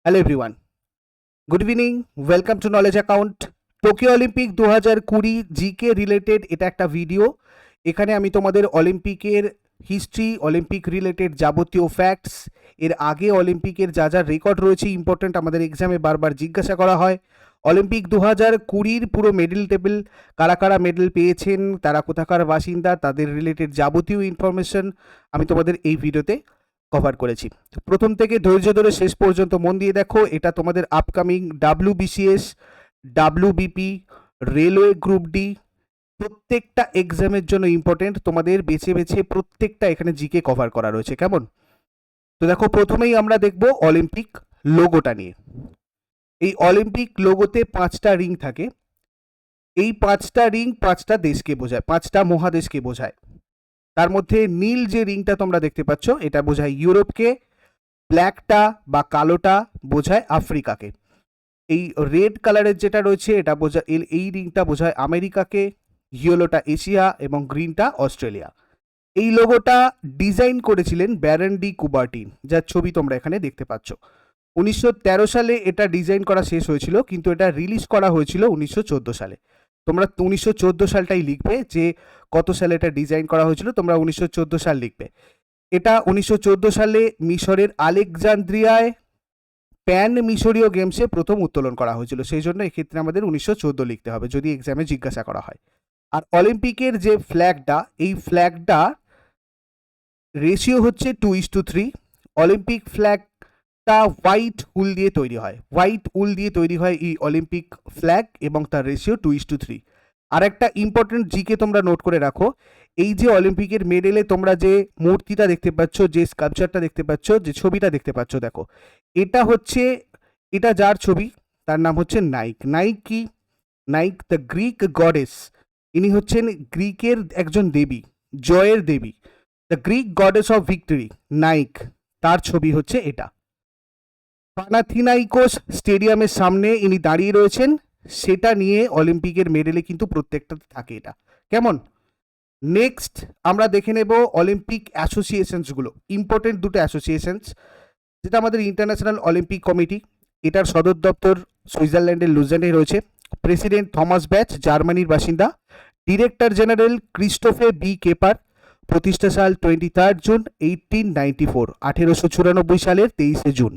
Hello everyone, good evening, welcome to knowledge account. Tokyo Olympic 2020 GK related এটা একটা video. এখানে আমি তোমাদের অলিম্পিকের হিস্ট্রি, অলিম্পিক রিলেটেড যাবতীয় ফ্যাক্টস, এর আগে অলিম্পিকের যা যা রেকর্ড রয়েছে ইম্পর্টেন্ট, আমাদের এক্সামে বারবার জিজ্ঞাসা করা হয়। অলিম্পিক 2020 পুরো মেডেল টেবিল, কারা কারা মেডেল পেয়েছেন, তারা কোথাকার বাসিন্দা, তাদের রিলেটেড যাবতীয় ইনফরমেশন আমি তোমাদের এই ভিডিওতে কভার করেছি। প্রথম থেকে ধৈর্য ধরে শেষ পর্যন্ত মন দিয়ে দেখো। এটা তোমাদের upcoming WBCS, WBP, railway group D প্রত্যেকটা এক্সামের জন্য ইম্পর্টেন্ট। তোমাদের বেছে বেছে প্রত্যেকটা এখানে জিকে কভার করা রয়েছে, কেমন? তো দেখো, প্রথমেই আমরা দেখব অলিম্পিক লোগোটা নিয়ে। এই অলিম্পিক লোগোতে 5টা রিং থাকে। এই 5টা রিং 5টা দেশকে বোঝায়, 5টা মহাদেশকে বোঝায়। তার মধ্যে নীল যে রিংটা তোমরা দেখতে পাচ্ছ এটা বোঝায় ইউরোপকে, ব্ল্যাকটা বা কালোটা বোঝায় আফ্রিকাকে, এই রেড কালারের যেটা রয়েছে এটা বোঝায়, এই রিংটা বোঝায় আমেরিকাকে, ইয়েলোটা এশিয়া এবং গ্রিনটা অস্ট্রেলিয়া। এই লোগোটা ডিজাইন করেছিলেন ব্যারন ডি কুবার্টিন, যার ছবি তোমরা এখানে দেখতে পাচ্ছ। 1913 সালে এটা ডিজাইন করা শেষ হয়েছিল, কিন্তু এটা রিলিজ করা হয়েছিল 1914 সালে। তোমরা 1914 সালটাই লিখবে, যে কত সালে এটা ডিজাইন করা হয়েছিল তোমরা 1914 সাল লিখবে। এটা 1914 সালে মিশরের আলেকজান্দ্রিয়ায় প্যান মিশরীয় গেমসে প্রথম উত্তোলন করা হয়েছিল, সেই জন্য এক্ষেত্রে আমাদের 1914 লিখতে হবে যদি এক্সামে জিজ্ঞাসা করা হয়। আর অলিম্পিকের যে ফ্ল্যাগটা, এই ফ্ল্যাগটা রেশিও হচ্ছে 2:3। অলিম্পিক ফ্ল্যাগটা হোয়াইট উল দিয়ে তৈরি হয়, হোয়াইট উল দিয়ে তৈরি হয় এই অলিম্পিক ফ্ল্যাগ, এবং তার রেশিও 2:3। আর একটা ইম্পর্টেন্ট জিকে তোমরা নোট করে রাখো, এই যে অলিম্পিকের মেডেলে তোমরা যে মূর্তিটা দেখতে পাচ্ছ, যে স্কাল্পচারটা দেখতে পাচ্ছ, যে ছবিটা দেখতে পাচ্ছ, দেখো এটা হচ্ছে, এটা যার ছবি তার নাম হচ্ছে নাইক। নাইক কি? Nike the Greek goddess. ইনি হচ্ছেন গ্রিকের একজন দেবী, জয়ের দেবী, the Greek goddess of victory, Nike. তার ছবি হচ্ছে এটা। পানাথিনাইকোস স্টেডিয়ামের সামনে ইনি দাঁড়িয়ে রয়েছেন, সেটা নিয়ে অলিম্পিকের মেডেলে কিন্তু প্রত্যেকটাতে থাকে এটা, কেমন? নেক্সট আমরা দেখে নেব অলিম্পিক অ্যাসোসিয়েশনসগুলো, ইম্পর্টেন্ট দুটো অ্যাসোসিয়েশনস। যেটা আমাদের ইন্টারন্যাশনাল অলিম্পিক কমিটি, এটার সদর দপ্তর সুইজারল্যান্ডের লুজেনে রয়েছে। প্রেসিডেন্ট থমাস ব্যাচ, জার্মানির বাসিন্দা। Director general Christophe B Kepper. প্রতিষ্ঠা সাল 23 জুন 1894, 1894 সালের 23 জুন।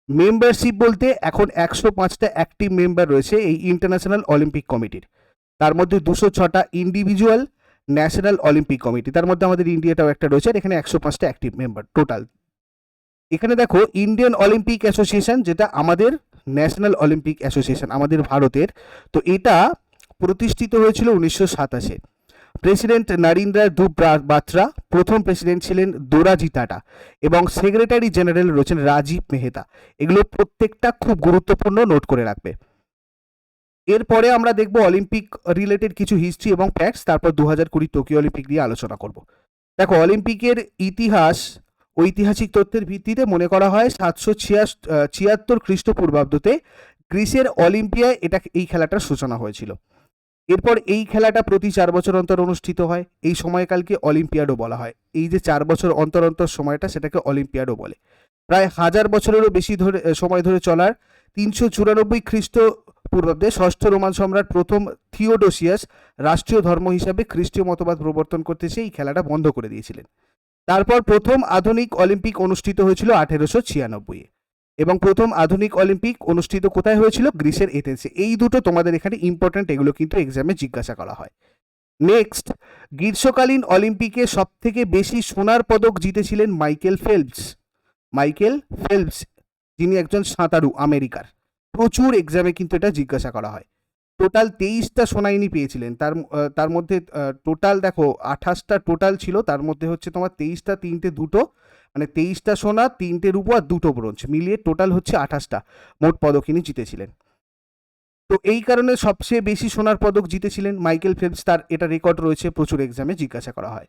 মেম্বারশিপ বলতে এখন 105টা অ্যাক্টিভ মেম্বার রয়েছে এই ইন্টারন্যাশনাল অলিম্পিক কমিটির। তার মধ্যে 206টা ইন্ডিভিজুয়াল ন্যাশনাল অলিম্পিক কমিটি, তার মধ্যে আমাদের ইন্ডিয়াটাও একটা রয়েছে, আর এখানে 105টা অ্যাক্টিভ মেম্বার টোটাল। এখানে দেখো ইন্ডিয়ান অলিম্পিক অ্যাসোসিয়েশন, যেটা আমাদের ন্যাশনাল অলিম্পিক অ্যাসোসিয়েশন আমাদের ভারতের, তো এটা প্রতিষ্ঠিত হয়েছিল 1927-এ। প্রেসিডেন্ট নরেন্দ্র ধুব বাত্রা, প্রথম প্রেসিডেন্ট ছিলেন দোরাজি টাটা, এবং সেক্রেটারি জেনারেল রয়েছেন রাজীব মেহতা। এগুলো প্রত্যেকটা খুব গুরুত্বপূর্ণ, নোট করে রাখবে। এরপরে আমরা দেখব অলিম্পিক রিলেটেড কিছু হিস্ট্রি এবং ফ্যাক্টস, তারপর 2020 টোকিও অলিম্পিক নিয়ে আলোচনা করব। দেখো, অলিম্পিকের ইতিহাস ঐতিহাসিক তথ্যের ভিত্তিতে মনে করা হয় 776 খ্রিস্টপূর্বাব্দতে গ্রিসের অলিম্পিয়ায় এই খেলাটার সূচনা হয়েছিল। এরপর এই খেলাটা প্রতি 4 বছর অন্তর অনুষ্ঠিত হয়। এই সময়কালকে অলিম্পিয়াডও বলা হয়। এই যে 4 বছর অন্তর অন্তর সময়টা, সেটাকে অলিম্পিয়াডও বলে। প্রায় 1000 বছরেরও বেশি সময় ধরে চলার 394 খ্রিস্টপূর্বাব্দে ষষ্ঠ রোমান সম্রাট প্রথম থিওডোসিয়াস রাষ্ট্রীয় ধর্ম হিসাবে খ্রিস্টীয় মতবাদ প্রবর্তন করতে এসে এই খেলাটা বন্ধ করে দিয়েছিলেন। তারপর প্রথম আধুনিক অলিম্পিক অনুষ্ঠিত হয়েছিল 1896-এ, এবং প্রথম আধুনিক অলিম্পিক অনুষ্ঠিত কোথায় হয়েছিল? গ্রিসের এথেন্সে। এই দুটো তোমাদের এখানে ইম্পর্টেন্ট, এগুলো কিন্তু এক্সামে জিজ্ঞাসা করা হয়। নেক্সট, গ্রীষ্মকালীন অলিম্পিকে সব থেকে বেশি সোনার পদক জিতেছিলেন মাইকেল ফেলপস। মাইকেল ফেলপস, যিনি একজন সাঁতারু আমেরিকার। প্রচুর এক্সামে কিন্তু এটা জিজ্ঞাসা করা হয়। টোটাল 23টা সোনা ইনি পেয়েছিলেন। তার মধ্যে টোটাল দেখো 28টা টোটাল ছিল, তার মধ্যে হচ্ছে তোমার 23টা, 3টে দুটো, মানে 23টা সোনা, 3টে রূপো আর 2টো ব্রোঞ্জ, মিলিয়ে টোটাল হচ্ছে 28টা মোট পদক ইনি জিতেছিলেন। তো এই কারণে সবচেয়ে বেশি সোনার পদক জিতেছিলেন মাইকেল ফেলপস, তার এটা রেকর্ড রয়েছে, প্রচুর এক্সামে জিজ্ঞাসা করা হয়।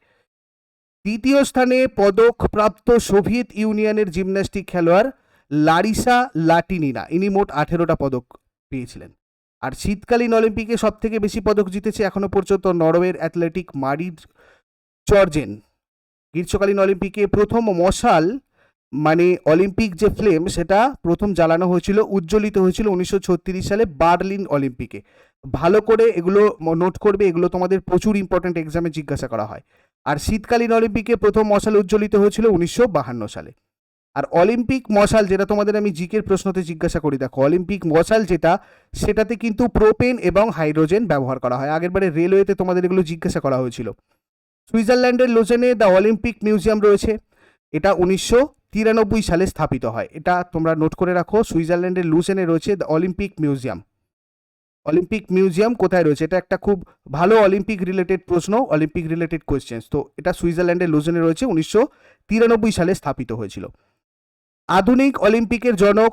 দ্বিতীয় স্থানে পদক প্রাপ্ত সোভিয়েত ইউনিয়নের জিমন্যাস্টিক খেলোয়াড় লারিসা লাটিনিনা, ইনি মোট 18টা পদক পেয়েছিলেন। আর শীতকালীন অলিম্পিকে সব থেকে বেশি পদক জিতেছে এখনো পর্যন্ত নরওয়ের অ্যাথলেটিক মারিড চর্জেন। গ্রীষ্মকালীন অলিম্পিকে প্রথম মশাল মানে অলিম্পিক যে ফ্লেম সেটা প্রথম জ্বালানো হয়েছিল, উজ্জ্বলিত হয়েছিল 1936 সালে বার্লিন অলিম্পিকে। ভালো করে এগুলো নোট করবে, এগুলো তোমাদের প্রচুর ইম্পর্টেন্ট এক্সামে জিজ্ঞাসা করা হয়। আর শীতকালীন অলিম্পিকে প্রথম মশাল উজ্জ্বলিত হয়েছিল 1952 সালে। আর অলিম্পিক মশাল যেটা তোমাদের আমি জিকের প্রশ্নতে জিজ্ঞাসা করি, দেখো অলিম্পিক মশাল যেটা, সেটাতে কিন্তু প্রোপেন এবং হাইড্রোজেন ব্যবহার করা হয়। আগেরবারে রেলওয়েতে তোমাদের এগুলো জিজ্ঞাসা করা হয়েছিল। সুইজারল্যান্ডের লোজেনে দ্য অলিম্পিক মিউজিয়াম রয়েছে, এটা 1993 সালে স্থাপিত হয়। এটা তোমরা নোট করে রাখো, সুইজারল্যান্ডের লুজেনে রয়েছে the Olympic museum. Olympic museum কোথায় রয়েছে? এটা একটা খুব ভালো অলিম্পিক রিলেটেড প্রশ্ন, অলিম্পিক রিলেটেড কোয়েশ্চেন্স। তো এটা সুইজারল্যান্ডের লুজেনে রয়েছে, 1993 সালে স্থাপিত হয়েছিল। আধুনিক অলিম্পিকের জনক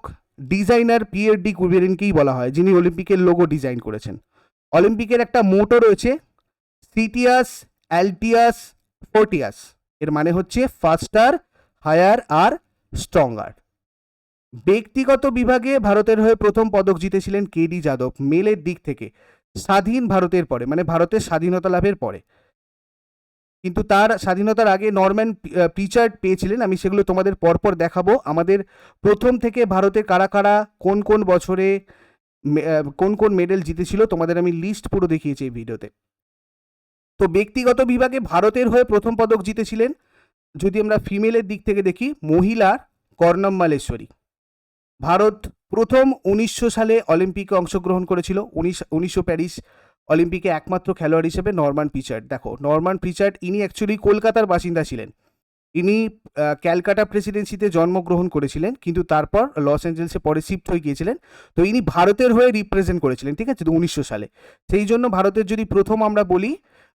ডিজাইনার পিয়ের ডি কুবেরিনকেই বলা হয়, যিনি অলিম্পিকের লোগো ডিজাইন করেছেন। অলিম্পিকের একটা মোটো রয়েছে, সিটিয়াস অ্যালটিয়াস ফোর্টিয়াস। এর মানে হচ্ছে ফাস্টার, হায়ার আর স্ট্রঙ্গার। ব্যক্তিগত বিভাগে ভারতের হয়ে প্রথম পদক জিতেছিলেন কেডি যাদব, মেলের দিক থেকে, স্বাধীন ভারতের পরে, মানে ভারতের স্বাধীনতা লাভের পরে। কিন্তু তার স্বাধীনতার আগে নরম্যান প্রিচার্ড পেয়েছিলেন, আমি সেগুলো তোমাদের পরপর দেখাবো। আমাদের প্রথম থেকে ভারতে কারা কারা কোন কোন বছরে কোন কোন মেডেল জিতেছিল তোমাদের আমি লিস্ট পুরো দেখিয়েছি এই ভিডিওতে। তো ব্যক্তিগত বিভাগে ভারতের হয়ে প্রথম পদক জিতেছিলেন, যদি আমরা ফিমেলের দিক থেকে দেখি, মহিলার কর্ণম মালেশ্বরী। ভারত প্রথম 1900 সালে অলিম্পিকে অংশগ্রহণ করেছিল। 1900 প্যারিস অলিম্পিকে একমাত্র খেলোয়াড় হিসেবে নরম্যান প্রিচার্ড। দেখো নরম্যান প্রিচার্ড ইনি অ্যাকচুয়ালি কলকাতার বাসিন্দা ছিলেন। ইনি ক্যালকাটা প্রেসিডেন্সিতে জন্মগ্রহণ করেছিলেন, কিন্তু তারপর লস অ্যাঞ্জেলেসে পরে শিফট হয়ে গিয়েছিলেন। তো ইনি ভারতের হয়ে রিপ্রেজেন্ট করেছিলেন, ঠিক আছে, 1900 সালে। সেই জন্য ভারতের যদি প্রথম আমরা বলি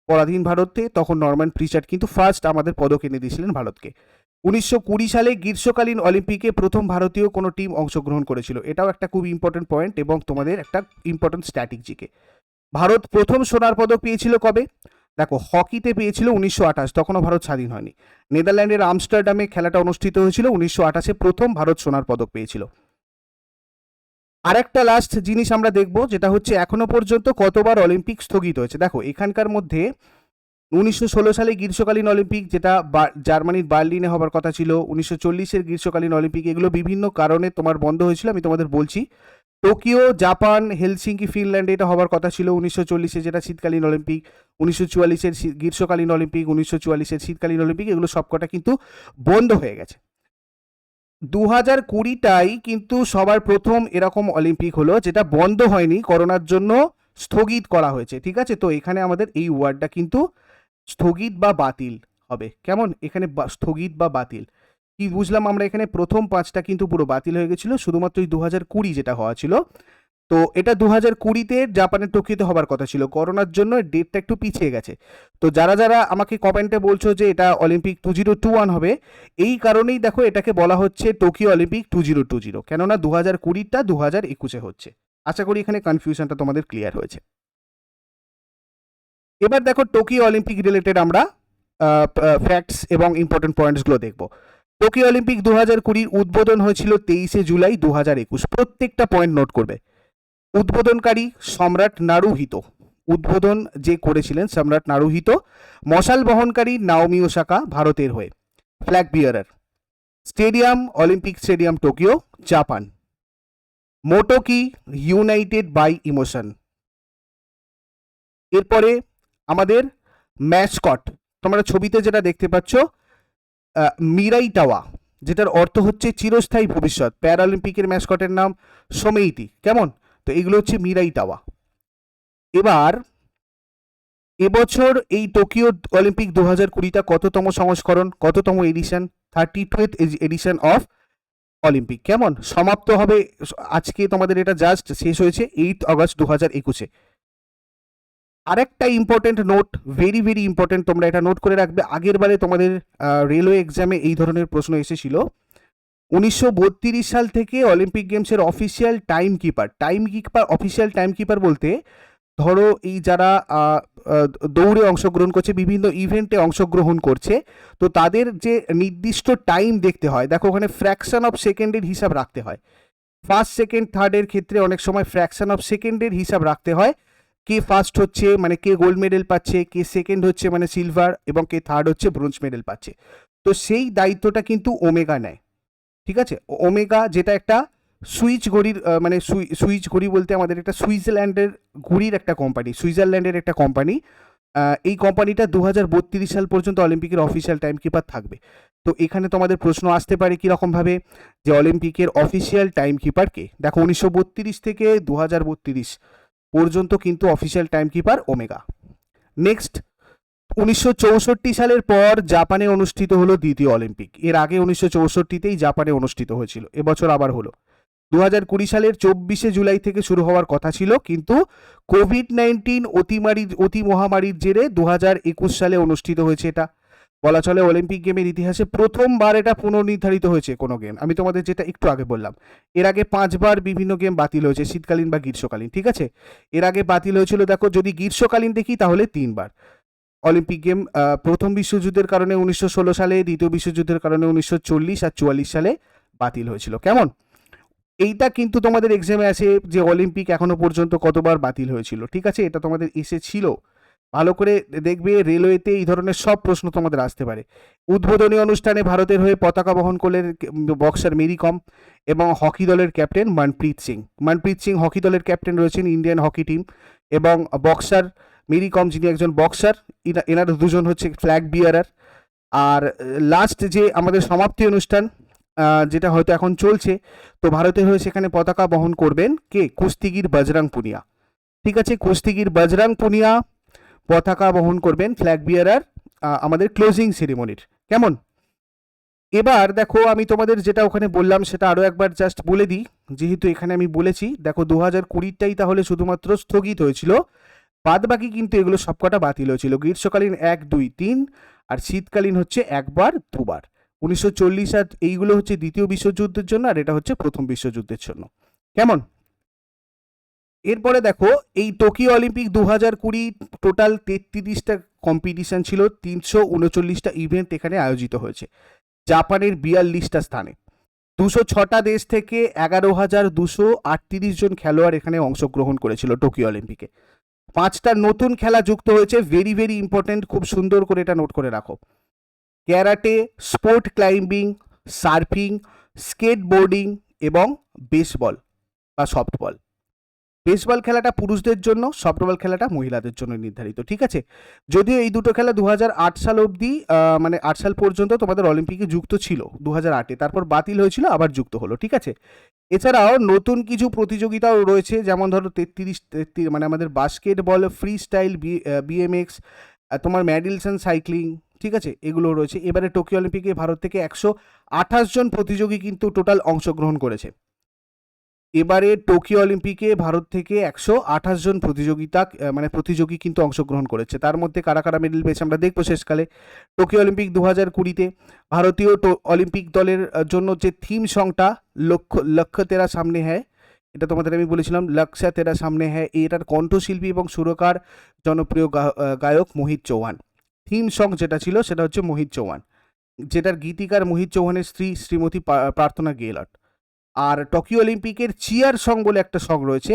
পরাধীন ভারতে, তখন নরম্যান প্রিচার্ড কিন্তু ফার্স্ট আমাদের পদক এনে দিয়েছিলেন ভারতকে। 1920 সালে গ্রীষ্মকালীন অলিম্পিকে প্রথম ভারতীয় কোনো টিম অংশগ্রহণ করেছিল, এটাও একটা খুব ইম্পর্টেন্ট পয়েন্ট এবং তোমাদের একটা ইম্পর্টেন্ট স্ট্র্যাটেজিকে। ভারত প্রথম সোনার পদক পেয়েছিল কবে? দেখো হকিতে পেয়েছিল 1928, তখনও ভারত স্বাধীন হয়নি। নেদারল্যান্ডের আমস্টারডামে খেলাটা অনুষ্ঠিত হয়েছিল 1928-এ, প্রথম ভারত সোনার পদক পেয়েছিল। আরেকটা লাস্ট জিনিস আমরা দেখব, যেটা হচ্ছে এখনো পর্যন্ত কতবার অলিম্পিক স্থগিত হয়েছে। দেখো এখানকার মধ্যে 1916 সালে গ্রীষ্মকালীন অলিম্পিক, যেটা জার্মানির বার্লিনে হবার কথা ছিল, 1940-এর গ্রীষ্মকালীন অলিম্পিক, এগুলো বিভিন্ন কারণে তোমার বন্ধ হয়েছিল, আমি তোমাদের বলছি। টোকিও, জাপান, হেলসিঙ্কি, ফিনল্যান্ডে এটা হবার কথা ছিল 1940-এ, যেটা শীতকালীন অলিম্পিক। 1944-এর গ্রীষ্মকালীন অলিম্পিক, 1944-এর শীতকালীন অলিম্পিক, এগুলো সবকটা কিন্তু বন্ধ হয়ে গেছে। 2020টাই কিন্তু সবার প্রথম এরকম অলিম্পিক হলো যেটা বন্ধ হয়নি, করোনার জন্য স্থগিত করা হয়েছে, ঠিক আছে। তো এখানে আমাদের এই ওয়ার্ডটা কিন্তু স্থগিত বা বাতিল হবে, কেমন? এখানে স্থগিত বা বাতিল কি বুঝলাম আমরা? এখানে প্রথম 5টা কিন্তু পুরো বাতিল হয়ে গেছিল, শুধুমাত্র 2020 যেটা হওয়া ছিল। তো এটা 2020-তে জাপানের টোকিওতে হবার কথা ছিল, করোনার জন্য ডেটটা একটু পিছিয়ে গেছে। তো যারা যারা আমাকে কমেন্টে বলছো যে এটা অলিম্পিক 2021 হবে, এই কারণেই দেখো এটাকে বলা হচ্ছে টোকিও অলিম্পিক 2020, কেননা 2020টা 2021-এ হচ্ছে। আশা করি এখানে কনফিউশনটা তোমাদের ক্লিয়ার হয়েছে। এবার দেখো টোকিও অলিম্পিক রিলেটেড আমরা ফ্যাক্টস এবং ইম্পর্টেন্ট পয়েন্টসগুলো দেখব। টোকিও অলিম্পিক 2020 উদ্বোধন হয়েছিল 23শে জুলাই 2021। প্রত্যেকটা পয়েন্ট নোট করবে। উদ্বোধনকারী সম্রাট নারুহিতো, উদ্বোধন যে করেছিলেন সম্রাট নারুহিতো। মশাল বহনকারী নাওমি ওসাকা, ভারতের হয়ে। Flag bearer. Stadium Olympic stadium Tokyo, Japan. Motto কি? United by emotion. এরপরে আমাদের ম্যাসকট, তোমরা ছবিতে যেটা দেখতে পাচ্ছ মিরাই টাওয়া, যেটার অর্থ হচ্ছে চিরস্থায়ী ভবিষ্যৎ। প্যারালিম্পিকের ম্যাসকটের নাম সোমেইতি, কেমন? তো এগুলো হচ্ছে মিরাই টাওয়া। এবার এবছর এই টোকিও অলিম্পিক 2020টা কততম সংস্করণ, কততম addition? 32th edition of Olympic, কেমন? সমাপ্ত হবে আজকে, তোমাদের এটা জাস্ট শেষ হয়েছে 8 আগস্ট 2021-এ। আরেকটা important note, very very important, তোমরা এটা নোট করে রাখবে। আগের বারে তোমাদের রেলওয়ে এক্সামে এই ধরনের প্রশ্ন এসেছিল। 1932 সাল থেকে অলিম্পিক গেমসের official time keeper, official time keeper বলতে ধরো এই যারা দৌড়ে অংশগ্রহণ করছে, বিভিন্ন ইভেন্টে অংশগ্রহণ করছে, তো তাদের যে নির্দিষ্ট টাইম দেখতে হয়, দেখো ওখানে ফ্র্যাকশন অফ সেকেন্ডের হিসাব রাখতে হয়। ফার্স্ট সেকেন্ড থার্ডের ক্ষেত্রে অনেক সময় ফ্র্যাকশন অফ সেকেন্ডের হিসাব রাখতে হয়। কে ফার্স্ট হচ্ছে মানে কে গোল্ড মেডেল পাচ্ছে, কে সেকেন্ড হচ্ছে মানে সিলভার, এবং কে থার্ড হচ্ছে ব্রোঞ্জ মেডেল পাচ্ছে। তো সেই দায়িত্বটা কিন্তু ওমেগা নেয়। ঠিক আছে। ওমেগা যেটা একটা সুইচ ঘড়ির মানে সুইচ ঘড়ি বলতে আমাদের একটা সুইজারল্যান্ডের ঘড়ির একটা কোম্পানি, সুইজারল্যান্ডের একটা কোম্পানি। এই কোম্পানিটা 2032 সাল পর্যন্ত অলিম্পিকের অফিসিয়াল টাইম কিপার থাকবে। তো এখানে তোমাদের প্রশ্ন আসতে পারে কীরকমভাবে, যে অলিম্পিকের অফিসিয়াল টাইম কিপার কে? দেখো 1932 থেকে 2032 পর্যন্ত কিন্তু official time keeper omega. Next, 1964 সালের পর জাপানে অনুষ্ঠিত হলো দ্বিতীয় অলিম্পিক। এর আগে 1964তেই জাপানে অনুষ্ঠিত হয়েছিল, এবছর আবার হলো। 2020 সালের 24শে জুলাই থেকে শুরু হওয়ার কথা ছিল, কিন্তু কোভিড-19 অতি মহামারীর জেরে 2021 সালে অনুষ্ঠিত হয়েছে। এটা বলা চলে অলিম্পিক গেমের ইতিহাসে প্রথমবার এটা পুনর্নির্ধারিত হয়েছে কোনো গেম। আমি তোমাদের যেটা একটু আগে বললাম, এর আগে 5বার বিভিন্ন গেম বাতিল হয়েছে, শীতকালীন বা গ্রীষ্মকালীন, ঠিক আছে। এর আগে বাতিল হয়েছিল, দেখো যদি গ্রীষ্মকালীন দেখি তাহলে 3বার অলিম্পিক গেম। প্রথম বিশ্বযুদ্ধের কারণে 1916 সালে, দ্বিতীয় বিশ্বযুদ্ধের কারণে 1940 আর 44 সালে বাতিল হয়েছিল। কেমন? এইটা কিন্তু তোমাদের এক্সামে আছে যে অলিম্পিক এখনো পর্যন্ত কতবার বাতিল হয়েছিল, ঠিক আছে, এটা তোমাদের এসেছিল। ভালো করে দেখবে, রেলওয়েতে এই ধরনের সব প্রশ্ন তোমাদের আসতে পারে। উদ্বোধনী অনুষ্ঠানে ভারতের হয়ে পতাকা বহন করলেন বক্সার মেরি কম এবং হকি দলের ক্যাপ্টেন মনপ্রীত সিং। মনপ্রীত সিং হকি দলের ক্যাপ্টেন রয়েছেন ইন্ডিয়ান হকি টিম, এবং বক্সার মেরি কম যিনি একজন বক্সার, এনারা দুজন হচ্ছে ফ্ল্যাগ বিয়ারার। আর লাস্ট যে আমাদের সমাপ্তি অনুষ্ঠান যেটা হয়তো এখন চলছে, তো ভারতের হয়ে সেখানে পতাকা বহন করবেন কে? কুস্তিগির বজরং পুনিয়া, ঠিক আছে। কুস্তিগির বজরং পুনিয়া পতাকা বহন করবেন, ফ্ল্যাগ বিয়ারার, আমাদের ক্লোজিং সেরিমনির। কেমন? এবার দেখো আমি তোমাদের যেটা ওখানে বললাম সেটা আরও একবার জাস্ট বলে দিই, যেহেতু এখানে আমি বলেছি। দেখো 2020টাই তাহলে শুধুমাত্র স্থগিত হয়েছিল, বাদ বাকি কিন্তু এগুলো সবকটা বাতিল হয়েছিল। গ্রীষ্মকালীন 1, 2, 3, আর শীতকালীন হচ্ছে 1বার 2বার। 1940 আর এইগুলো হচ্ছে দ্বিতীয় বিশ্বযুদ্ধের জন্য, আর এটা হচ্ছে প্রথম বিশ্বযুদ্ধের জন্য। কেমন? এরপরে দেখো এই টোকিও অলিম্পিক 2020 টোটাল 33টা কম্পিটিশন ছিল, 339টা ইভেন্ট এখানে আয়োজিত হয়েছে জাপানের 42টা স্থানে। 206টা দেশ থেকে 11,238 জন খেলোয়াড় এখানে অংশগ্রহণ করেছিল টোকিও অলিম্পিকে। 5টা নতুন খেলা যুক্ত হয়েছে, ভেরি ভেরি ইম্পর্টেন্ট, খুব সুন্দর করে এটা নোট করে রাখো। Karate, sport climbing, surfing, skateboarding এবং বেসবল বা সফটবল। বেসবল খেলাটা পুরুষদের জন্য, সফটবল খেলাটা মহিলাদের জন্য নির্ধারিত, ঠিক আছে। যদিও এই দুটো খেলা 2008 সাল অবধি, মানে 8 সাল পর্যন্ত তোমাদের অলিম্পিকে যুক্ত ছিল 2008-এ, তারপর বাতিল হয়েছিল, আবার যুক্ত হলো, ঠিক আছে। এছাড়াও নতুন কিছু প্রতিযোগিতাও রয়েছে, যেমন ধরো 33 মানে আমাদের বাস্কেটবল, ফ্রি স্টাইল, বিএমএক্স, তোমার ম্যাডিলসন সাইক্লিং, ঠিক আছে, এগুলো রয়েছে। এবারে টোকিও অলিম্পিকে ভারত থেকে 128 জন প্রতিযোগী কিন্তু টোটাল অংশগ্রহণ করেছে। এবারে টোকিও অলিম্পিকে ভারত থেকে 128 জন প্রতিযোগী কিন্তু অংশগ্রহণ করেছে। তার মধ্যে কারা কারা মেডেল পেয়েছে আমরা দেখবো শেষকালে। টোকিও অলিম্পিক 2020-তে ভারতীয় অলিম্পিক দলের জন্য যে থিম সংটা লক্ষ্য তেরা সামনে হ্যায়, এটা তোমাদের আমি বলেছিলাম, লক্ষ্য তেরা সামনে হ্যায়, এটার কণ্ঠশিল্পী এবং সুরকার জনপ্রিয় গায়ক মোহিত চৌহান। থিম সং যেটা ছিল সেটা হচ্ছে মোহিত চৌহান, যেটার গীতিকার মোহিত চৌহানের স্ত্রী শ্রীমতী প্রার্থনা গেহলট। আর টোকিও অলিম্পিকের চিয়ার সং বলে একটা সং রয়েছে,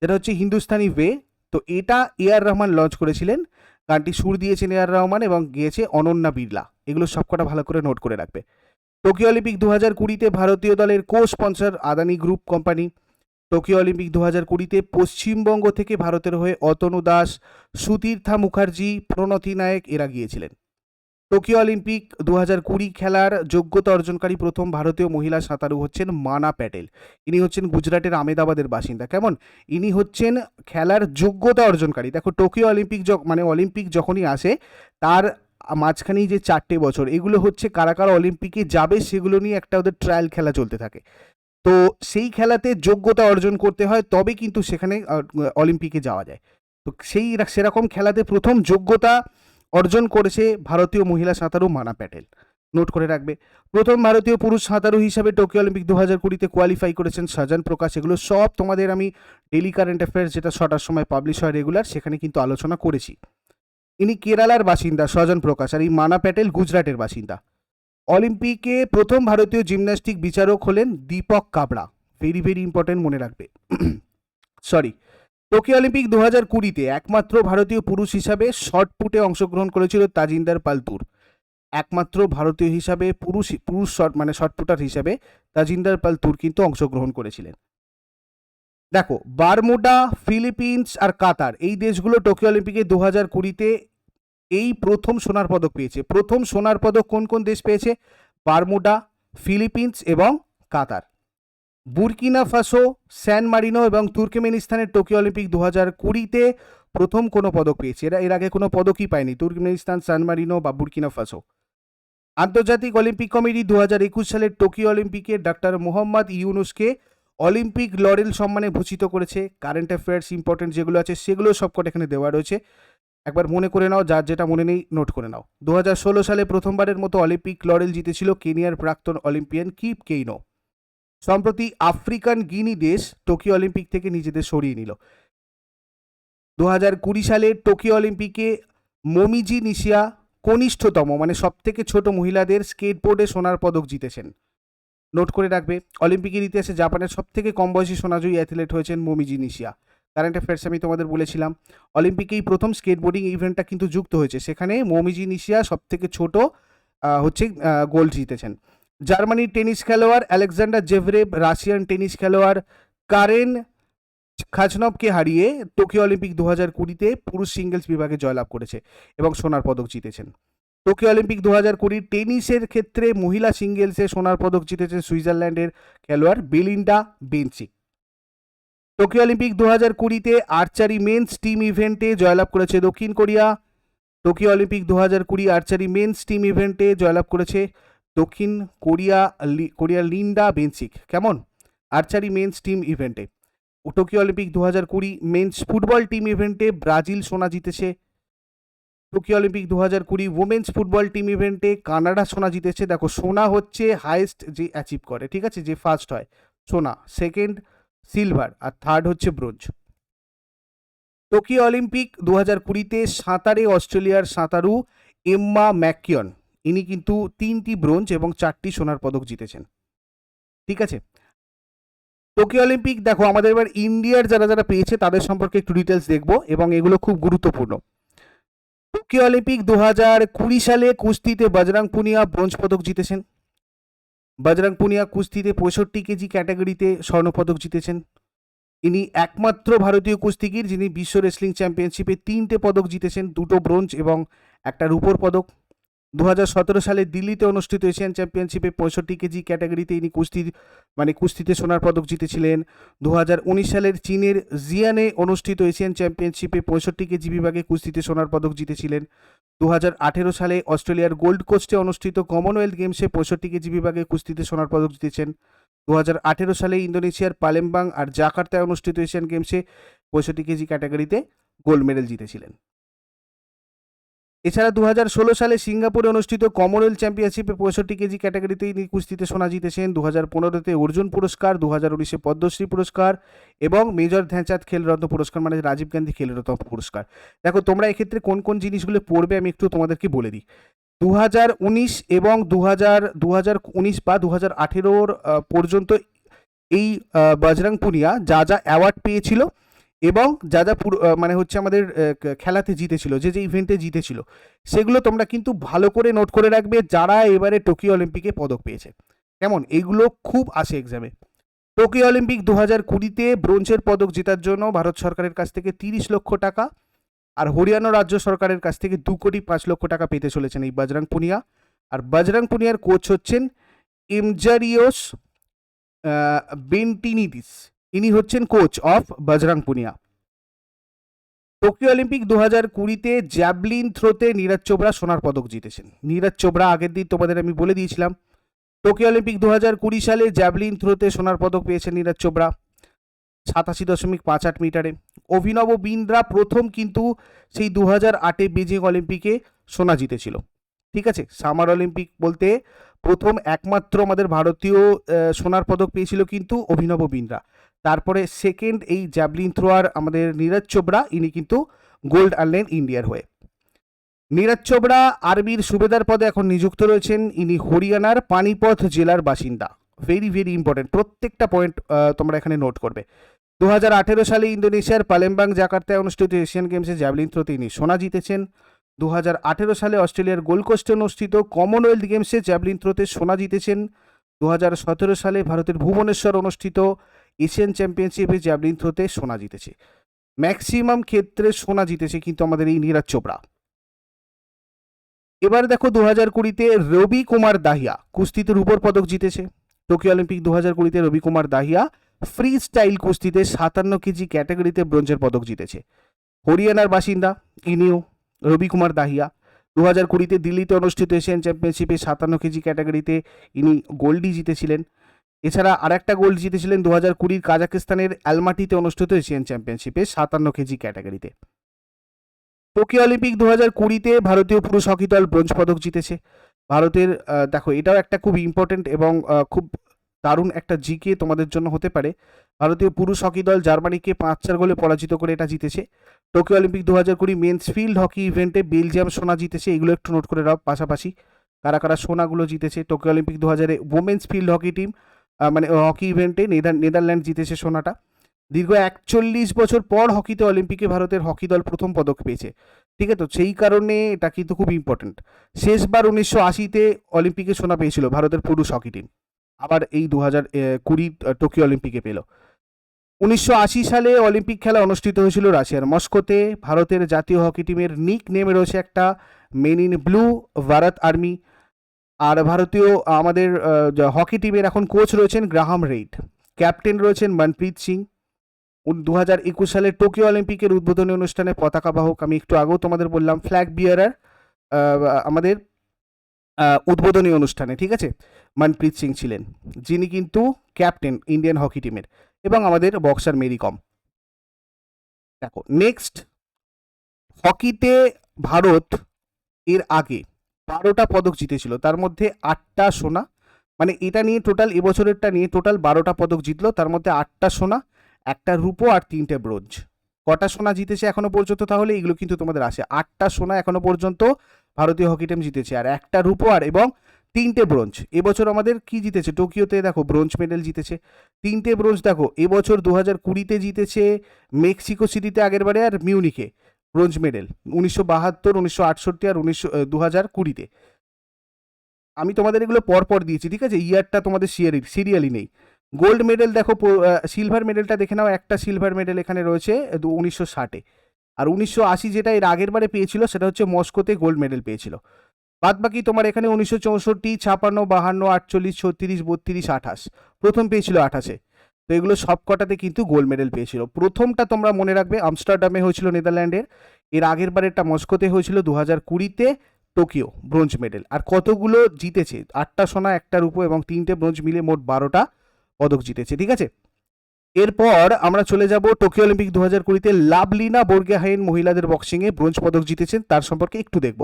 যেটা হচ্ছে হিন্দুস্তানি ওয়ে। তো এটা এআর রহমান লঞ্চ করেছিলেন, গানটি সুর দিয়েছেন এআর রহমান এবং গেয়েছে অনন্যা বিড়লা। এগুলো সবকটা ভালো করে নোট করে রাখবে। টোকিও অলিম্পিক 2020-তে ভারতীয় দলের co sponsor Adani group company. Tokyo Olympic 2020-তে পশ্চিমবঙ্গ থেকে ভারতের হয়ে অতনু দাস, সুতীর্থা মুখার্জি, প্রণতি নায়েক এরা গিয়েছিলেন। টোকিও অলিম্পিক 2020 খেলার যোগ্যতা অর্জনকারী প্রথম ভারতীয় মহিলা সাঁতারু হচ্ছেন মানা প্যাটেল। ইনি হচ্ছেন গুজরাটের আমেদাবাদের বাসিন্দা। কেমন? ইনি হচ্ছেন খেলার যোগ্যতা অর্জনকারী। দেখো টোকিও অলিম্পিক মানে অলিম্পিক যখনই আসে তার মাঝখানেই যে 4টে বছর, এগুলো হচ্ছে কারা কারা অলিম্পিকে যাবে সেগুলো নিয়ে একটা ওদের ট্রায়াল খেলা চলতে থাকে। তো সেই খেলাতে যোগ্যতা অর্জন করতে হয়, তবে কিন্তু সেখানে অলিম্পিকে যাওয়া যায়। তো সেরকম খেলাতে প্রথম যোগ্যতা অর্জন করেছে ভারতীয় মহিলা সাঁতারু মানা প্যাটেল, নোট করে রাখবে। প্রথম ভারতীয় পুরুষ সাঁতারু হিসাবে টোকিও অলিম্পিক 2020-তে কোয়ালিফাই করেছেন সজন প্রকাশ। এগুলো সব তোমাদের আমি ডেলি কারেন্ট অ্যাফেয়ার্স যেটা 6টার সময় পাবলিশ হয় রেগুলার, সেখানে কিন্তু আলোচনা করেছি। ইনি কেরালার বাসিন্দা সজন প্রকাশ, আর এই মানা প্যাটেল গুজরাটের বাসিন্দা। অলিম্পিকে প্রথম ভারতীয় জিমন্যাস্টিক বিচারক হলেন দীপক কাবড়া, ভেরি ভেরি ইম্পর্টেন্ট, মনে রাখবে। সরি, টোকিও অলিম্পিক 2020-তে একমাত্র ভারতীয় পুরুষ হিসাবে শর্টপুটে অংশগ্রহণ করেছিল তাজিন্দার পাল তুর। একমাত্র ভারতীয় হিসাবে পুরুষ শটপুটার হিসাবে তাজিন্দর পাল তুর কিন্তু অংশগ্রহণ করেছিলেন। দেখো, বারমুডা, ফিলিপিন্স আর কাতার, এই দেশগুলো টোকিও অলিম্পিকে 2020-তে এই প্রথম সোনার পদক পেয়েছে। প্রথম সোনার পদক কোন কোন দেশ পেয়েছে? বারমুডা, ফিলিপিন্স এবং কাতার। বুরকিনা ফাসো, স্যান মারিনো এবং তুর্কমেনিস্তানের টোকিও অলিম্পিক 2020-তে প্রথম কোনো পদক পেয়েছে। এর আগে কোনো পদকই পায়নি তুর্কমেনিস্তান, স্যান মারিনো বা বুরকিনা ফাসো। আন্তর্জাতিক অলিম্পিক কমিটি 2021 সালের টোকিও অলিম্পিকে ডক্টর মোহাম্মদ ইউনুসকে অলিম্পিক লরেল সম্মানে ভূষিত করেছে। কারেন্ট অ্যাফেয়ার্স ইম্পর্টেন্ট যেগুলো আছে সেগুলো সবকটা এখানে দেওয়া রয়েছে, একবার মনে করে নাও, যার যেটা মনে নেই নোট করে নাও। 2016 সালে প্রথমবারের মতো অলিম্পিক লরেল জিতেছিল কেনিয়ার প্রাক্তন অলিম্পিয়ান কিপ কেইনো। সম্প্রতি আফ্রিকান গিনি দেশ টোকিও অলিম্পিক থেকে নিজেদের সরিয়ে নিল। 2020 সালে টোকিও অলিম্পিকে মোমিজি নিশিয়া কনিষ্ঠতম সব থেকে ছোট মহিলাদের স্কেটবোর্ডে সোনার পদক জিতেছেন। নোট করে রাখবে, অলিম্পিকের ইতিহাসে জাপানের সব থেকে কম বয়সী সোনাজয়ী অ্যাথলেট হয়েছেন মোমিজি নিশিয়া। কারেন্ট অ্যাফেয়ার্স আমি তোমাদের বলেছিলাম, অলিম্পিকেই প্রথম স্কেটবোর্ডিং ইভেন্টটা কিন্তু যুক্ত হয়েছে, সেখানে মোমিজি নিশিয়া সব থেকে ছোট গোল্ড জিতেছেন। জার্মানির টেনিস খেলোয়াড় আলেকজান্ডার জেভরেভ রাশিয়ান টেনিস খেলোয়াড় কারেন খাজনভকে হারিয়ে টোকিও অলিম্পিক 2020-তে পুরুষ সিঙ্গেলস বিভাগে জয়লাভ করেছে এবং সোনার পদক জিতেছেন। টোকিও অলিম্পিক 2020 টেনিসের ক্ষেত্রে মহিলা সিঙ্গেলসে সোনার পদক জিতেছে সুইজারল্যান্ডের খেলোয়াড় বেলিন্ডা বেনচিক। টোকিও অলিম্পিক 2020-তে আর্চারি মেন্স টিম ইভেন্টে জয়লাভ করেছে দক্ষিণ Korea. Tokyo Olympic 2020 archery men's team ইভেন্টে জয়লাভ করেছে দক্ষিণ কোরিয়ার লিন্ডা বেনচিক। কেমন? আর্চারি মেন্স টিম ইভেন্টে। Tokyo Olympic 2020 men's football team ইভেন্টে ব্রাজিল সোনা জিতেছে। Tokyo Olympic 2020 women's football team ইভেন্টে কানাডা সোনা জিতেছে। দেখো, সোনা হচ্ছে হাইয়েস্ট যে অ্যাচিভ করে, ঠিক আছে, যে ফার্স্ট হয় সোনা, সেকেন্ড সিলভার আর থার্ড হচ্ছে ব্রোঞ্জ। টোকিও অলিম্পিক 2020-তে সাঁতারে অস্ট্রেলিয়ার সাঁতারু এম্মা ম্যাককিয়ন, ইনি কিন্তু 3টি ব্রোঞ্জ এবং 4টি সোনার পদক জিতেছেন। ঠিক আছে, টোকিও অলিম্পিক দেখো আমাদের এবার ইন্ডিয়ার যারা যারা পেয়েছে তাদের সম্পর্কে একটু ডিটেলস দেখবো এবং এগুলো খুব গুরুত্বপূর্ণ। টোকিও অলিম্পিক 2020 সালে কুস্তিতে বজরং পুনিয়া ব্রোঞ্জ পদক জিতেছেন। বজরং পুনিয়া কুস্তিতে 65 কেজি ক্যাটাগরিতে স্বর্ণপদক জিতেছেন। ইনি একমাত্র ভারতীয় কুস্তিগির যিনি বিশ্ব রেসলিং চ্যাম্পিয়নশিপে 3টে পদক জিতেছেন, 2টো ব্রোঞ্জ এবং একটা রূপোর পদক। 2017 সালে দিল্লিতে অনুষ্ঠিত এশিয়ান চ্যাম্পিয়নশিপে 65 কেজি ক্যাটাগরিতে ইনি কুস্তিতে সোনার পদক জিতেছিলেন। 2019 সালের চীনের জিয়ানে অনুষ্ঠিত এশিয়ান চ্যাম্পিয়নশিপে 65 কেজি বিভাগে কুস্তিতে সোনার পদক জিতেছিলেন। 2018 সালে অস্ট্রেলিয়ার গোল্ড কোস্টে অনুষ্ঠিত কমনওয়েলথ গেমসে 65 কেজি বিভাগে কুস্তিতে সোনার পদক জিতেছেন। 2018 সালে ইন্দোনেশিয়ার পালেম্বাং আর জাকার্তায় অনুষ্ঠিত এশিয়ান গেমসে 65 কেজি ক্যাটাগরিতে গোল্ড মেডেল জিতেছিলেন। এছাড়া 2016 সালে সিঙ্গাপুরে অনুষ্ঠিত কমনওয়েলথ চ্যাম্পিয়নশিপে 65 কেজি ক্যাটাগরিতে ইনি কুস্তিতে সোনা জিতেছেন। 2015-তে অর্জুন পুরস্কার, 2019-এ পদ্মশ্রী পুরস্কার এবং মেজর ধ্যানচাঁদ খেলরত্ন পুরস্কার রাজীব গান্ধী খেলরত্ন পুরস্কার। দেখো, তোমরা এক্ষেত্রে কোন কোন জিনিসগুলো পড়বে আমি একটু তোমাদেরকে বলে দিই। 2019 এবং 2019 বা 2018 পর্যন্ত এই বজরং পুনিয়া যা যা অ্যাওয়ার্ড পেয়েছিল এবং যা যা আমাদের খেলাতে জিতেছিল, যে ইভেন্টে জিতেছিল, সেগুলো তোমরা কিন্তু ভালো করে নোট করে রাখবে যারা এবারে টোকিও অলিম্পিকে পদক পেয়েছে। কেমন? এইগুলো খুব আসে এক্সামে। টোকিও অলিম্পিক 2020-তে ব্রোঞ্জের পদক জেতার জন্য ভারত সরকারের কাছ থেকে 30 লক্ষ টাকা আর হরিয়ানা রাজ্য সরকারের কাছ থেকে 2,05,00,000 টাকা পেতে চলেছেন এই বজরং পুনিয়া। আর বজরং পুনিয়ার কোচ হচ্ছেন এমজারিওস বেন্টিনিডিস, ইনি হচ্ছেন coach of Bajrang Punia. Tokyo Olympic 2020-তে জ্যাভলিন থ্রোতে নীরজ চোপড়া সোনার পদক জিতেছেন। নীরজ চোপড়া আগের দিন তোমাদের আমি বলে দিয়েছিলাম। টোকিও অলিম্পিক 2020 সালে জ্যাভলিন থ্রোতে সোনার পদক পেয়েছেন নীরজ চোপড়া 87.58 মিটারে। অভিনব বিন্দ্রা প্রথম কিন্তু সেই 2008-এ বেজিং অলিম্পিকে সোনা জিতেছিল। ঠিক আছে, সামার অলিম্পিক বলতে প্রথম একমাত্র আমাদের ভারতীয় সোনার পদক পেয়েছিল কিন্তু অভিনব বিন্দ্রা। তারপরে সেকেন্ড এই জ্যাভলিন থ্রোয়ার আমাদের নীরজ চোপড়া, ইনি কিন্তু গোল্ড আনলেন ইন্ডিয়ার হয়ে। নীরজ চোপড়া আর্মির সুবেদার পদে এখন নিযুক্ত রয়েছেন। ইনি হরিয়ানার পানিপথ জেলার বাসিন্দা। ভেরি ভেরি ইম্পর্টেন্ট, প্রত্যেকটা পয়েন্ট তোমরা এখানে নোট করবে। 2018 সালে ইন্দোনেশিয়ার পালেম্বাং জাকার্তায় অনুষ্ঠিত এশিয়ান গেমসে জ্যাভলিন থ্রোতে ইনি সোনা জিতেছেন। 2018 সালে অস্ট্রেলিয়ার গোল্ড কোস্টে অনুষ্ঠিত কমনওয়েলথ গেমসে জ্যাভলিন থ্রোতে সোনা জিতেছেন। 2017 সালে ভারতের ভুবনেশ্বর অনুষ্ঠিত এশিয়ান চ্যাম্পিয়নশিপে জ্যাভলিন থ্রোতে সোনা জিতেছে। ম্যাক্সিমাম ক্ষেত্রে সোনা জিতেছে কিন্তু আমাদের এই নীরাজ চোপড়া। এবার দেখো 2020-তে রবি কুমার দাহিয়া কুস্তিতে রূপোর পদক জিতেছে। টোকিও অলিম্পিক 2020-তে রবি কুমার দাহিয়া ফ্রি স্টাইল কুস্তিতে 57 কেজি ক্যাটাগরিতে ব্রোঞ্জের পদক জিতেছে। হরিয়ানার বাসিন্দা ইনিও রবি কুমার দাহিয়া 2020-তে দিল্লিতে অনুষ্ঠিত এশিয়ান চ্যাম্পিয়নশিপে 57 কেজি ক্যাটাগরিতে ইনি গোল্ডই জিতেছিলেন। এছাড়া আরেকটা গোল্ড জিতেছিলেন 2020 কাজাকিস্তানের অ্যালমাটিতে অনুষ্ঠিত এশিয়ান চ্যাম্পিয়নশিপে 57 কেজি ক্যাটাগরিতে। টোকিও অলিম্পিক 2020-তে ভারতীয় পুরুষ হকি দল ব্রোঞ্জ পদক জিতেছে। ভারতের দেখো এটাও একটা খুব ইম্পর্টেন্ট এবং খুব দারুণ একটা জিকে তোমাদের জন্য হতে পারে। ভারতীয় পুরুষ হকি দল জার্মানিকে 5-4 গোলে পরাজিত করে এটা জিতেছে। Tokyo Olympic 2020 men's field hockey ইভেন্টে বেলজিয়াম সোনা জিতেছে। এগুলো একটু নোট করে রাও পাশাপাশি কারা কারা সোনাগুলো জিতেছে। টোকিও অলিম্পিক 2000-এ ওমেন্স ফিল্ড হকি টিম মানে হকি ইভেন্টে নেদারল্যান্ড জিতেছে সোনাটা। দীর্ঘ 41 বছর পর হকিতে অলিম্পিকে ভারতের হকি দল প্রথম পদক পেয়েছে। ঠিক আছে, তো সেই কারণে এটা কিন্তু খুব ইম্পর্টেন্ট। শেষবার 1980-তে অলিম্পিকে সোনা পেয়েছিল ভারতের পুরুষ হকি টিম, আবার এই 2020 টোকিও অলিম্পিকে পেল। 1980 সালে অলিম্পিক খেলা অনুষ্ঠিত হয়েছিল রাশিয়ার মস্কোতে। ভারতের জাতীয় হকি টিমের নিক নেমে রয়েছে একটা men in blue Bharat army. আর ভারতীয় আমাদের হকি টিমের এখন কোচ রয়েছেন গ্রাহাম রেইড, ক্যাপ্টেন রয়েছেন মনপ্রীত সিং। 2021 সালে টোকিও অলিম্পিকের উদ্বোধনী অনুষ্ঠানে পতাকা বাহক, আমি একটু আগেও তোমাদের বললাম ফ্ল্যাগ বিয়ারার আমাদের উদ্বোধনী অনুষ্ঠানে, ঠিক আছে, মনপ্রীত সিং ছিলেন, যিনি কিন্তু ক্যাপ্টেন ইন্ডিয়ান হকি টিমের, এবং আমাদের বক্সার মেরি কম। দেখো নেক্সট, হকিতে ভারত এর আগে 12টা পদক জিতেছিল, তার মধ্যে 8টা সোনা, মানে এটা নিয়ে টোটাল এবছরেরটা নিয়ে টোটাল 12টা পদক জিতলো, তার মধ্যে 8টা সোনা, একটা রূপো আর 3টে ব্রোঞ্জ। কটা সোনা জিতেছে এখনো পর্যন্ত, তাহলে এগুলো কিন্তু তোমাদের আসে। 8টা সোনা এখনো পর্যন্ত ভারতীয় হকি টিম জিতেছে, আর একটা রূপো আর এবং 3টে ব্রোঞ্জ। এবছর আমাদের কি জিতেছে, টোকিওতে দেখো ব্রোঞ্জ মেডেল জিতেছে, 3টে ব্রোঞ্জ। দেখো এবছর 2020-তে জিতেছে মেক্সিকো সিটিতে আগের বারে, আর মিউনিকে ব্রোঞ্জ মেডেল 1972, 1968 আর 2020-তে। আমি তোমাদের এগুলো পরপর দিয়েছি, ঠিক আছে, ইয়ারটা তোমাদের সিরিয়ালি নেই। গোল্ড মেডেল দেখো, সিলভার মেডেলটা দেখে নাও, একটা সিলভার মেডেল এখানে রয়েছে 1960-এ, আর 1980 যেটা এর আগের বারে পেয়েছিল সেটা হচ্ছে মস্কোতে গোল্ড মেডেল পেয়েছিল। বাদ বাকি তোমার এখানে 1964, 56, 52, 48, 36, 32, 28, প্রথম পেয়েছিল 28-এ। তো এগুলো সব কটাতে কিন্তু গোল্ড মেডেল পেয়েছিল। প্রথমটা তোমরা মনে রাখবে আমস্টারডামে হয়েছিল নেদারল্যান্ডের, এর আগের বারেরটা মস্কোতে হয়েছিল 2020-তে টোকিও ব্রোঞ্জ মেডেল। আর কতগুলো জিতেছে, 8টা সোনা, একটা রূপো এবং 3টে ব্রোঞ্জ মিলে মোট 12টা পদক জিতেছে, ঠিক আছে। এরপর আমরা চলে যাব টোকিও অলিম্পিক 2020-তে লাভলিনা বোরগোহেইন মহিলাদের বক্সিংয়ে ব্রোঞ্জ পদক জিতেছেন, তার সম্পর্কে একটু দেখব।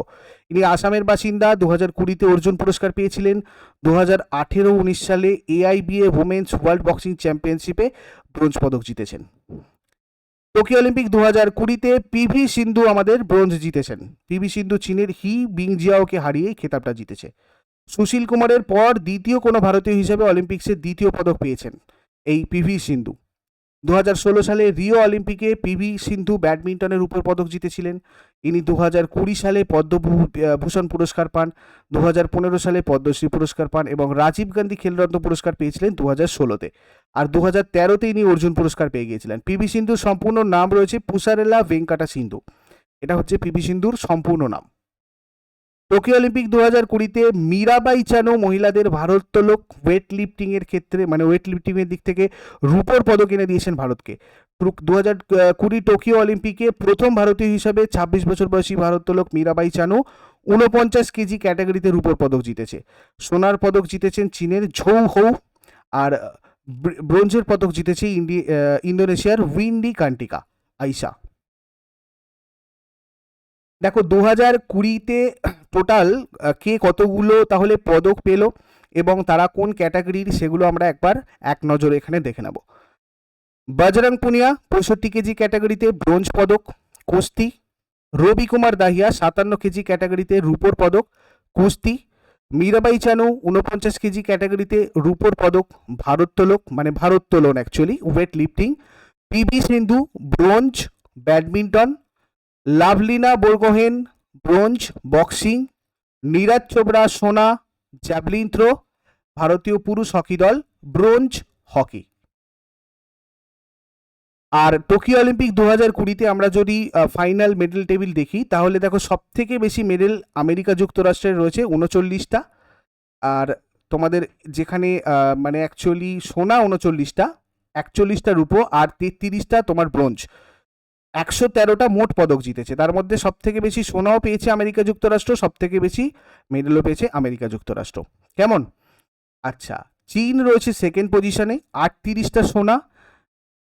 ইনি আসামের বাসিন্দা, 2020-তে অর্জুন পুরস্কার পেয়েছিলেন। 2018-19 সালে AIBA ওমেন্স ওয়ার্ল্ড বক্সিং চ্যাম্পিয়নশিপে ব্রোঞ্জ পদক জিতেছেন। টোকিও অলিম্পিক 2020-তে পিভি সিন্ধু আমাদের ব্রোঞ্জ জিতেছেন। পিভি সিন্ধু চীনের হি বিংজিয়াওকে হারিয়ে খেতাবটা জিতেছে। সুশীল কুমারের পর দ্বিতীয় কোনো ভারতীয় হিসেবে অলিম্পিক্সে দ্বিতীয় পদক পেয়েছেন এই পিভি সিন্ধু। 2016 সালে রিও অলিম্পিকে পিভি সিন্ধু ব্যাডমিন্টনের উপর পদক জিতেছিলেন। ইনি 2020 সালে পদ্মভূষণ পুরস্কার পান, 2015 সালে পদ্মশ্রী পুরস্কার পান এবং রাজীব গান্ধী খেলরত্ন পুরস্কার পেয়েছিলেন 2016-তে, আর 2013-তে ইনি অর্জুন পুরস্কার পেয়ে গিয়েছিলেন। পিভি সিন্ধুর সম্পূর্ণ নাম রয়েছে পুসারেলা ভেঙ্কাটা সিন্ধু, এটা হচ্ছে পিভি সিন্ধুর সম্পূর্ণ নাম। টোকিও অলিম্পিক 2020-তে মীরাবাই চানু মহিলাদের ভারোত্তোলক ওয়েট লিফটিংয়ের ক্ষেত্রে, মানে ওয়েট লিফটিংয়ের দিক থেকে রূপোর পদক এনে দিয়েছেন ভারতকে। 2020 টোকিও অলিম্পিকে প্রথম ভারতীয় হিসাবে 26 বছর বয়সী ভারোত্তোলক মীরাবাই চানু 49 কেজি ক্যাটাগরিতে রূপোর পদক জিতেছে। সোনার পদক জিতেছেন চীনের ঝৌ হৌ, আর ব্রোঞ্জের পদক জিতেছে ইন্দোনেশিয়ার উইন্ডি কান্টিকা আইসা। দেখো 2020-তে টোটাল কে কতগুলো তাহলে পদক পেল এবং তারা কোন ক্যাটাগরির, সেগুলো আমরা একবার এক নজরে এখানে দেখে নেব। বজরং পুনিয়া 65 কেজি ক্যাটাগরিতে ব্রোঞ্জ পদক কুস্তি। রবি কুমার দাহিয়া 57 কেজি ক্যাটাগরিতে রূপোর পদক কুস্তি। মীরাবাই চানু 49 কেজি ক্যাটাগরিতে রূপোর পদক ভারোত্তোলক, মানে ভারোত্তোলন actually weight lifting. PV Sindhu bronze badminton. Lovlina Borgohain bronze boxing, Neeraj Chopra সোনা জ্যাভলিন থ্রো, ভারতীয় পুরুষ হকি দল ব্রোঞ্জ হকি। আর টোকিও অলিম্পিক 2020-তে আমরা যদি ফাইনাল মেডেল টেবিল দেখি তাহলে দেখো সব থেকে বেশি মেডেল আমেরিকা যুক্তরাষ্ট্রের রয়েছে 39টা, আর তোমাদের যেখানে মানে অ্যাকচুয়ালি সোনা 39টা, 41টা রূপো আর 33টা তোমার ব্রোঞ্জ। 113টা মোট পদক জিতেছে, তার মধ্যে সব থেকে বেশি সোনাও পেয়েছে আমেরিকা যুক্তরাষ্ট্র, সব থেকে বেশি মেডেলও পেয়েছে আমেরিকা যুক্তরাষ্ট্র। কেমন? আচ্ছা, চীন রয়েছে সেকেন্ড পজিশনে, 38টা সোনা,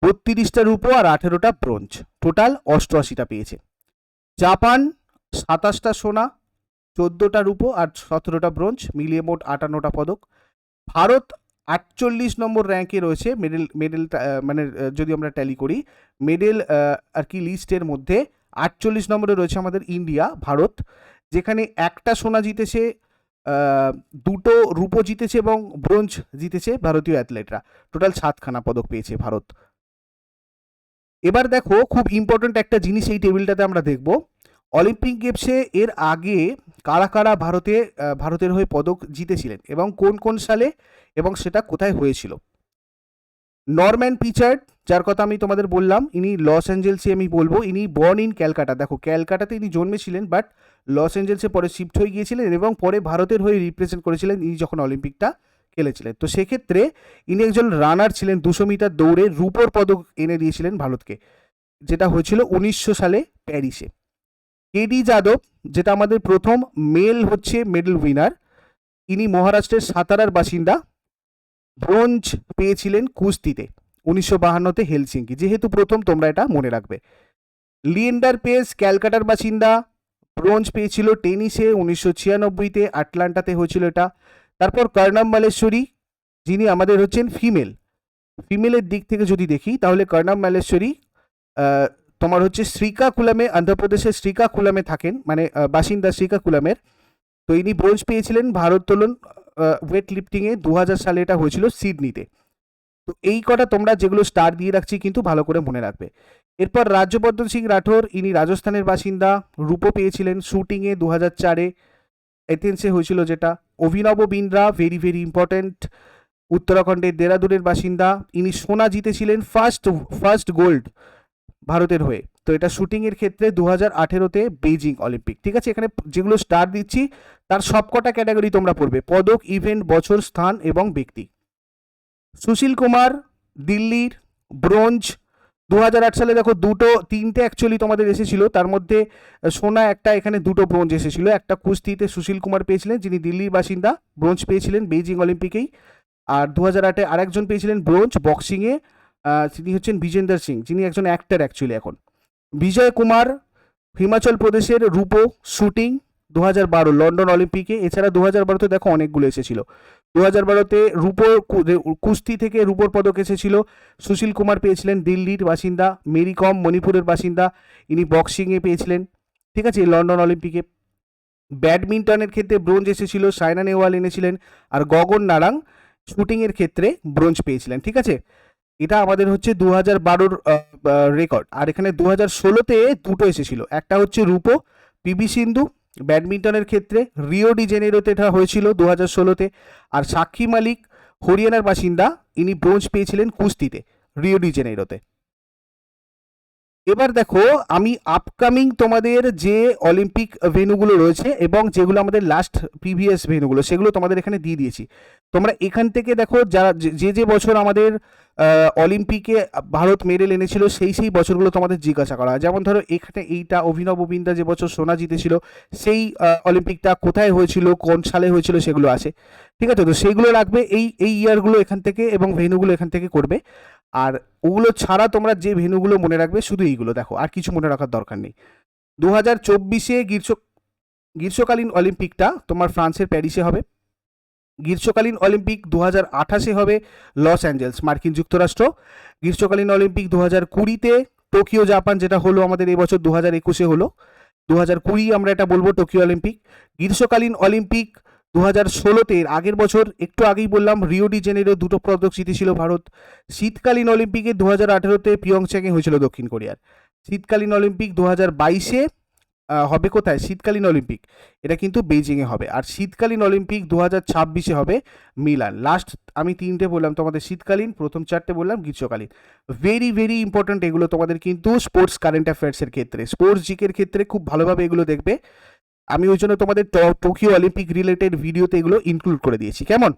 32টা রূপো আর 18টা ব্রোঞ্জ, টোটাল 88টা পেয়েছে। জাপান 27টা সোনা, 14টা রূপো আর 17টা ব্রোঞ্জ, মিলিয়ে মোট 58টা পদক। ভারত 48 নম্বর র্যাঙ্কে রয়েছে মেডেল মানে যদি আমরা ট্যালি করি মেডেল আর কি লিস্টের মধ্যে 48 নম্বরে রয়েছে আমাদের ইন্ডিয়া, ভারত, যেখানে একটা সোনা জিতেছে, দুটো রূপো জিতেছে এবং ব্রোঞ্জ জিতেছে ভারতীয় অ্যাথলেটরা, টোটাল 7খানা পদক পেয়েছে ভারত। এবার দেখো খুব ইম্পর্টেন্ট একটা জিনিস এই টেবিলটাতে আমরা দেখব, অলিম্পিক গেমসে এর আগে কারা কারা ভারতের হয়ে পদক জিতেছিলেন এবং কোন কোন সালে এবং সেটা কোথায় হয়েছিল। নরম্যান পিচার্ড, যার কথা আমি তোমাদের বললাম, ইনি লস অ্যাঞ্জেলসে, আমি বলবো ইনি বর্ন ইন ক্যালকাটা, দেখো ক্যালকাটাতে ইনি জন্মেছিলেন বাট লস অ্যাঞ্জেলসে পরে শিফট হয়ে গিয়েছিলেন এবং পরে ভারতের হয়ে রিপ্রেজেন্ট করেছিলেন ইনি যখন অলিম্পিকটা খেলেছিলেন। তো সেক্ষেত্রে ইনি একজন রানার ছিলেন, 200 মিটার দৌড়ে রূপোর পদক এনে দিয়েছিলেন ভারতকে, যেটা হয়েছিল 1900 সালে প্যারিসে। কেডি যাদব, যেটা আমাদের প্রথম মেল হচ্ছে মেডেল উইনার, ইনি মহারাষ্ট্রের সাতারার বাসিন্দা, ব্রোঞ্জ পেয়েছিলেন কুস্তিতে 1952-তে হেলসিঙ্কি, যেহেতু প্রথম তোমরা এটা মনে রাখবে। লিয়েন্ডার পেস ক্যালকাটার বাসিন্দা, ব্রোঞ্জ পেয়েছিল টেনিসে 1996-তে, আটলান্টাতে হয়েছিল এটা। তারপর কর্ণম মালেশ্বরী, যিনি আমাদের হচ্ছেন ফিমেলের দিক থেকে যদি দেখি তাহলে কর্ণম মালেশ্বরী তোমার হচ্ছে শ্রীকাকুলামে, অন্ধ্রপ্রদেশের শ্রীকাকুলামে থাকেন, মানে বাসিন্দা শ্রীকাকুলামের। তো ইনি ব্রোঞ্জ পেয়েছিলেন ভারোত্তোলন ওয়েট লিফটিংয়ে, 2000 সালে এটা হয়েছিল সিডনিতে। তো এই কটা তোমরা যেগুলো স্টার দিয়ে রাখছি কিন্তু ভালো করে মনে রাখবে। এরপর রাজ্যবর্ধন সিং রাঠোর, ইনি রাজস্থানের বাসিন্দা, রূপো পেয়েছিলেন শুটিংয়ে 2004-এ, এথেন্সে হয়েছিল যেটা। অভিনব বিন্দ্রা, ভেরি ভেরি ইম্পর্ট্যান্ট, উত্তরাখণ্ডের দেরাদুনের বাসিন্দা, ইনি সোনা জিতেছিলেন, ফার্স্ট গোল্ড ভারতের হয়ে। তো এটা শুটিংয়ের ক্ষেত্রে 2018-তে বেজিং অলিম্পিক। ঠিক আছে, এখানে যেগুলো স্টার দিচ্ছি তার সবকটা ক্যাটাগরি তোমরা পড়বে, পদক, ইভেন্ট, বছর, স্থান এবং ব্যক্তি। সুশীল কুমার দিল্লির, ব্রোঞ্জ 2008 সালে দেখো তিনটে অ্যাকচুয়ালি তোমাদের এসেছিল, তার মধ্যে সোনা একটা, এখানে দুটো ব্রোঞ্জ এসেছিল। একটা কুস্তিতে সুশীল কুমার পেয়েছিলেন, যিনি দিল্লির বাসিন্দা, ব্রোঞ্জ পেয়েছিলেন বেজিং অলিম্পিকেই। আর 2008-এ আরেকজন পেয়েছিলেন ব্রোঞ্জ বক্সিংয়ে, তিনি হচ্ছেন বিজেন্দর সিং, যিনি একজন অ্যাক্টর অ্যাকচুয়ালি এখন। বিজয় কুমার হিমাচল প্রদেশের, রূপো শুটিং 2012 লন্ডন অলিম্পিকে। এছাড়া 2012-তে দেখো অনেকগুলো এসেছিল। 2012-তে রূপোর কুস্তি থেকে রূপোর পদক এসেছিল, সুশীল কুমার পেয়েছিলেন, দিল্লির বাসিন্দা। মেরি কম মণিপুরের বাসিন্দা, ইনি বক্সিংয়ে পেয়েছিলেন, ঠিক আছে, লন্ডন অলিম্পিকে। ব্যাডমিন্টনের ক্ষেত্রে ব্রোঞ্জ এসেছিল, সাইনা নেহওয়াল এনেছিলেন। আর গগন নারাং শুটিংয়ের ক্ষেত্রে ব্রোঞ্জ পেয়েছিলেন। ঠিক আছে, এটা আমাদের হচ্ছে 2012-র রেকর্ড। আর এখানে 2016-তে দুটো এসেছিল, একটা হচ্ছে রূপো পিভি সিন্ধু ব্যাডমিন্টনের ক্ষেত্রে, রিও ডি জেনেরোতে এটা হয়েছিল 2016-তে। আর সাক্ষী মালিক হরিয়ানার বাসিন্দা, ইনি ব্রোঞ্জ পেয়েছিলেন কুস্তিতে রিও ডি জেনেরোতে। এবার দেখো আমি আপকামিং তোমাদের যে অলিম্পিক ভেন্যুগুলো রয়েছে এবং যেগুলো আমাদের লাস্ট প্রিভিয়াস ভেন্যুগুলো সেগুলো তোমাদের এখানে দিয়ে দিয়েছি। তোমরা এখান থেকে দেখো যারা যে বছর আমাদের অলিম্পিকে ভারত মেডেল এনেছিল সেই বছরগুলো তোমাদের জিজ্ঞাসা করা। যেমন ধরো এখানে এইটা অভিনব বিন্দ্রা যে বছর সোনা জিতেছিল সেই অলিম্পিকটা কোথায় হয়েছিল, কোন সালে হয়েছিল সেগুলো আছে। ঠিক আছে, তো সেইগুলো রাখবে, এই ইয়ারগুলো এখান থেকে এবং ভেন্যুগুলো এখান থেকে করবে। আর ওগুলো ছাড়া তোমরা যে ভেন্যুগুলো মনে রাখবে শুধু এইগুলো দেখো, আর কিছু মনে রাখার দরকার নেই। 2024-এ গ্রীষ্মকালীন অলিম্পিকটা তোমার ফ্রান্সের প্যারিসে হবে। গ্রীষ্মকালীন অলিম্পিক 2028-এ হবে লস অ্যাঞ্জেলস মার্কিন যুক্তরাষ্ট্র। গ্রীষ্মকালীন অলিম্পিক 2020-তে টোকিও জাপান, যেটা হলো আমাদের এবছর 2021-এ হলো। 2020 আমরা এটা বলবো টোকিও অলিম্পিক। গ্রীষ্মকালীন অলিম্পিক 2016-তে, আগের বছর একটু আগেই বললাম রিও ডি জেনেরো দুটো পদক জিতেছিল ভারত। শীতকালীন অলিম্পিকে 2018-তে পিয়ংচাংয়ে হয়েছিল দক্ষিণ কোরিয়ার। শীতকালীন অলিম্পিক 2022-এ হবে কোথায়? শীতকালীন অলিম্পিক, এটা কিন্তু বেইজিংয়ে হবে। আর শীতকালীন অলিম্পিক 2026-এ হবে মিলান। লাস্ট আমি 3টে বললাম তোমাদের শীতকালীন, প্রথম 4টে বললাম গ্রীষ্মকালীন। ভেরি ভেরি ইম্পর্ট্যান্ট এগুলো তোমাদের কিন্তু স্পোর্টস কারেন্ট অ্যাফেয়ার্সের ক্ষেত্রে, স্পোর্টস জিকের ক্ষেত্রে খুব ভালোভাবে এগুলো দেখবে। আমি ওই জন্য তোমাদের টোকিও অলিম্পিক রিলেটেড ভিডিওতে এগুলো ইনক্লুড করে দিয়েছি, কেমন?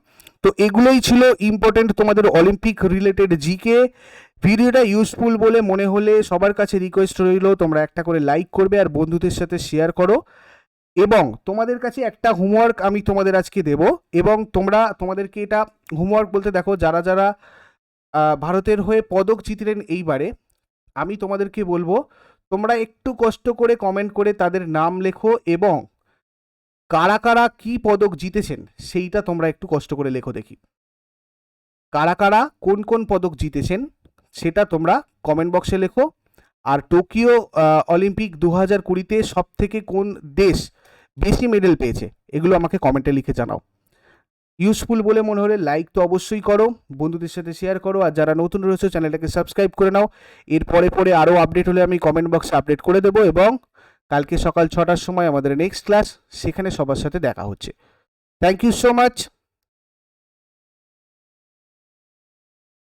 তো এগুলোই ছিল ইম্পর্টেন্ট তোমাদের অলিম্পিক রিলেটেড জিকে। ভিডিওটা ইউজফুল বলে মনে হলে সবার কাছে রিকোয়েস্ট রইল তোমরা একটা করে লাইক করবে আর বন্ধুদের সাথে শেয়ার করো। এবং তোমাদের কাছে একটা হোমওয়ার্ক আমি তোমাদের আজকে দেব, এবং তোমাদেরকে এটা হোমওয়ার্ক বলতে দেখো, যারা যারা ভারতের হয়ে পদক জিতলেন এইবারে, আমি তোমাদেরকে বলবো তোমরা একটু কষ্ট করে কমেন্ট করে তাদের নাম লেখো, এবং কারা কারা কি পদক জিতেছেন সেইটা তোমরা একটু কষ্ট করে লেখো দেখি। কারা কারা কোন কোন পদক জিতেছেন সেটা তোমরা কমেন্ট বক্সে লেখো। আর টোকিও অলিম্পিক 2020-তে সব থেকে কোন দেশ বেশি মেডেল পেয়েছে এগুলো আমাকে কমেন্টে লিখে জানাও। ইউজফুল বলে মনে হলে লাইক তো অবশ্যই করো, বন্ধুদের সাথে শেয়ার করো, আর যারা নতুন রয়েছে চ্যানেলটাকে সাবস্ক্রাইব করে নাও। এর পরে আরও আপডেট হলে আমি কমেন্ট বক্সে আপডেট করে দেবো, এবং কালকে সকাল 6টার সময় আমাদের নেক্সট ক্লাস, সেখানে সবার সাথে দেখা হচ্ছে। Thank you so much.